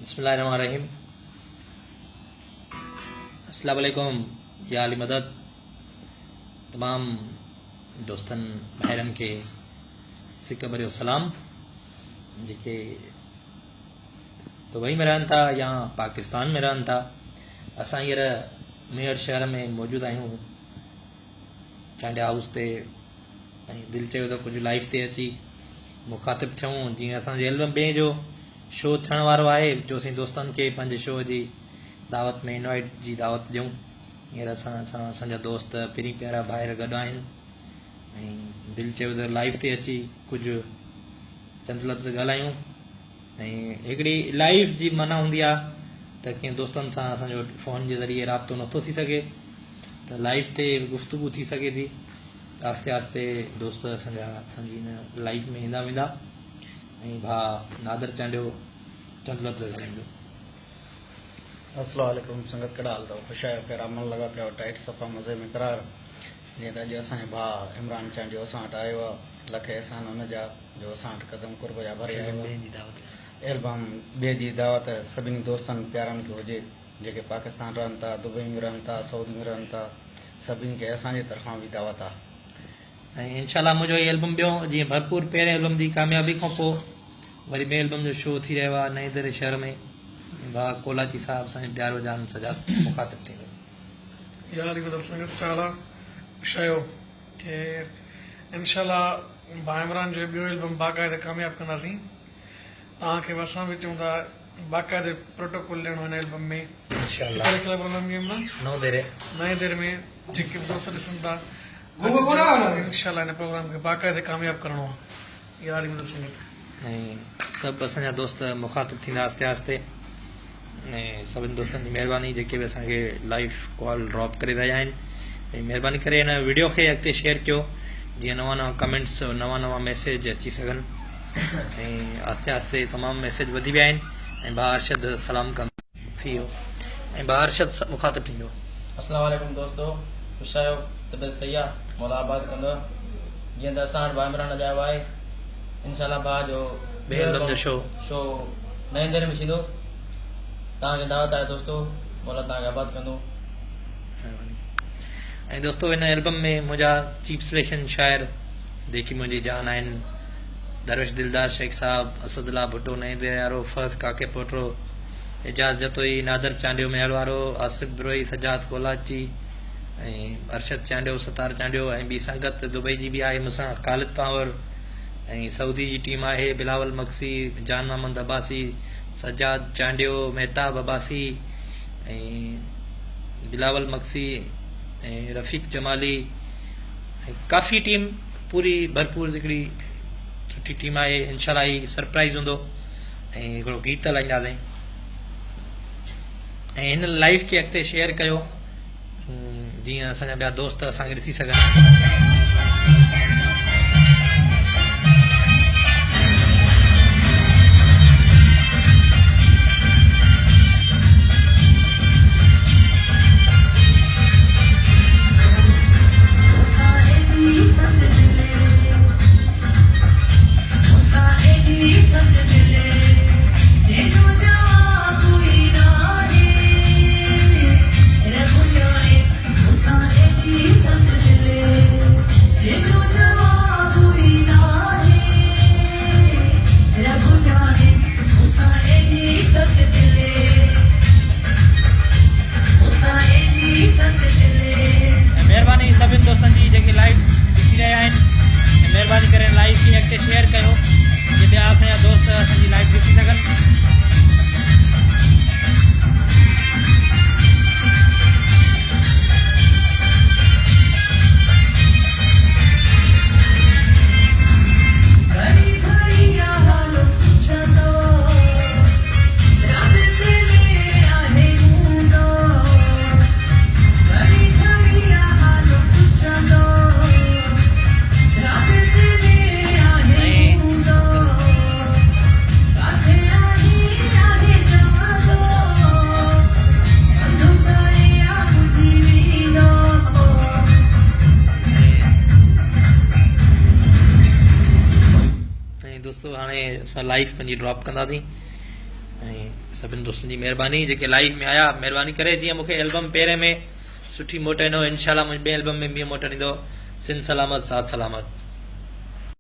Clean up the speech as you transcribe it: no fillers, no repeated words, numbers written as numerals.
बिस्मिल्लाहिर्रहमानिर्रहीम। अस्सलाम वालेकुम या अली मदद। तमाम दोस्तन भाइरन के सिक भरियो सलाम जेके दुबई में रहन था या पाकिस्तान में रहन था। असां हींअर मेयर शहर में मौजूद आहियूं चांडिया हाउस ते। दिल चयो तो कुछ लाइव ते अची मुखातिब थियूं जीअं असांजे एल्बम ॿिए जो शो थियण वारो आहे जो असीं दोस्तनि खे पंहिंजे शो जी दावत में इनवाइट जी दावत ॾियूं। हींअर असांजा दोस्त पहिरीं प्यारा ॿाहिरि गॾु आहिनि ऐं दिलि चयो त लाइव ते अची कुझु चंद लफ़्ज़ ॻाल्हायूं। ऐं हिकिड़ी लाइव जी माना हूंदी आहे त कीअं दोस्तनि सां असांजो फ़ोन जे ज़रिए राब्तो नथो थी सघे त लाइव ते गुफ़्तगू थी सघे थी। आस्ते आस्ते दोस्त असांजी हिन लाइव में ईंदा वेंदा ऐं भाउ नादर चांडियो चंद लफ़्ज़ ॻाल्हाईंदो। अस्सलाम वालेकुम। संगत कहिड़ा हाल अथव? ख़ुशि आहियो? पहिरां मन लॻा पिया टाइट सफ़ा मज़े में करार। जीअं त अॼु असांजे भाउ इमरान चांडियो असां वटि आयो आहे। लख अहसान हुन जा जो असां वटि क़दम कुर्ब जा भरे आयो आहे। एल्बम ॿिए जी दावत सभिनी दोस्तनि प्यारनि खे हुजे जेके पाकिस्तान रहनि था, दुबई में रहनि था, सऊदी में रहनि था। सभिनी खे असांजे तरफ़ां बि दावत आहे। ऐं इनशाला मुंहिंजो हीउ एल्बम ॿियो जीअं भरपूर पहिरें एल्बम जी कामयाबी खां पोइ वरी ॿिए एल्बम जो शो थी रहियो आहे नए दरे शहर में। भाउ कोलाची साहिबु असांजो प्यारो जान सजाद मुखातिब थींदो। यार मतिलबु संगत चाला शयो कि इनशाला भाउ इमरान जो ॿियो एल्बम बाक़ाइदे कामयाबु कंदासीं। तव्हांखे असां बि चऊं था बाक़ाइदे प्रोटोकॉल ॾियणो हिन एल्बम में नए दर में जेके बि दोस्त ॾिसनि था इनशाला हिन प्रोग्राम खे बाक़ाइदे कामयाबु करिणो आहे। यार मतिलबु संगत ऐं सभु असांजा दोस्त मुखातिब थींदा आस्ते आस्ते। ऐं सभिनी दोस्तनि जी महिरबानी जेके बि असांखे लाइव कॉल ड्रॉप करे रहिया आहिनि ऐं महिरबानी करे हिन वीडियो खे अॻिते शेयर कयो जीअं नवां नवां कमेंट्स नवां मैसेज अची सघनि। ऐं आस्ते आस्ते तमामु मैसेज वधी विया आहिनि ऐं भाउ अरशद सलाम कंदो थी वियो ऐं भाउ अरशद मुखातिब थींदो। अस्सलाम वालेकुम दोस्तो, ख़ुशि आहियो? तबियत सही आहे? मौला आबाद कंदो। जीअं त असां वटि भाउ इमरान अॼु आयो आहे। इनशाला भाउ जो ॿिए एल्बम जो शो नए दर में थींदो। तव्हांखे दावत आहे दोस्तो, मौला तव्हांखे आबाद कंदो। ऐं दोस्तो हिन एल्बम में मुंहिंजा चीफ सिलेक्शन शाइर जेकी मुंहिंजी जान आहिनि दरवेश दिलदार शेख साहब, असदुल्ला भुट्टो, नए दर वारो फहद काके पोटरो, एजाज जतोई, नादर चांडियो महल वारो, आसिफ बिरोई, सजाद कोलाची ऐं अरशद चांडियो, सतार चांडियो ऐं ॿी संगत दुबई जी बि आहे मूंसां ख़ालिद पावर ऐं सऊदी जी टीम आहे बिलावल मक्सी, जान मोहम्मद अब्बासी, सजाद चांडियो, मेहताब अब्बासी ऐं बिलावल मक्सी ऐं रफ़ीक जमाली ऐं काफ़ी टीम पूरी भरपूर हिकिड़ी सुठी टीम आहे। इनशाला ही सरप्राइज़ हूंदो ऐं हिकिड़ो गीत हलाईंदासीं ऐं हिन लाइव खे अॻिते शेयर कयो जीअं असांजा ॿिया दोस्त असांखे ॾिसी सघनि। महिरबानी सभिनी दोस्तनि जी जेके लाइव ॾिसी रहिया आहिनि महिरबानी करे लाइव खे अॻिते शेयर कयो जीअं ॿिया असांजा दोस्त असांजी लाइव ॾिसी सघनि। दोस्तों हाणे असां लाइव पंहिंजी ड्रॉप कंदासीं ऐं सभिनि दोस्तनि जी महिरबानी जेके लाइव में आया, महिरबानी करे जीअं मूंखे एल्बम पहिरें में सुठी मोटाईंदो, इंशाल्लाह मुंहिंजे ॿिए एल्बम में बि मोटाईंदो। सिंध सलामत साथ सलामत।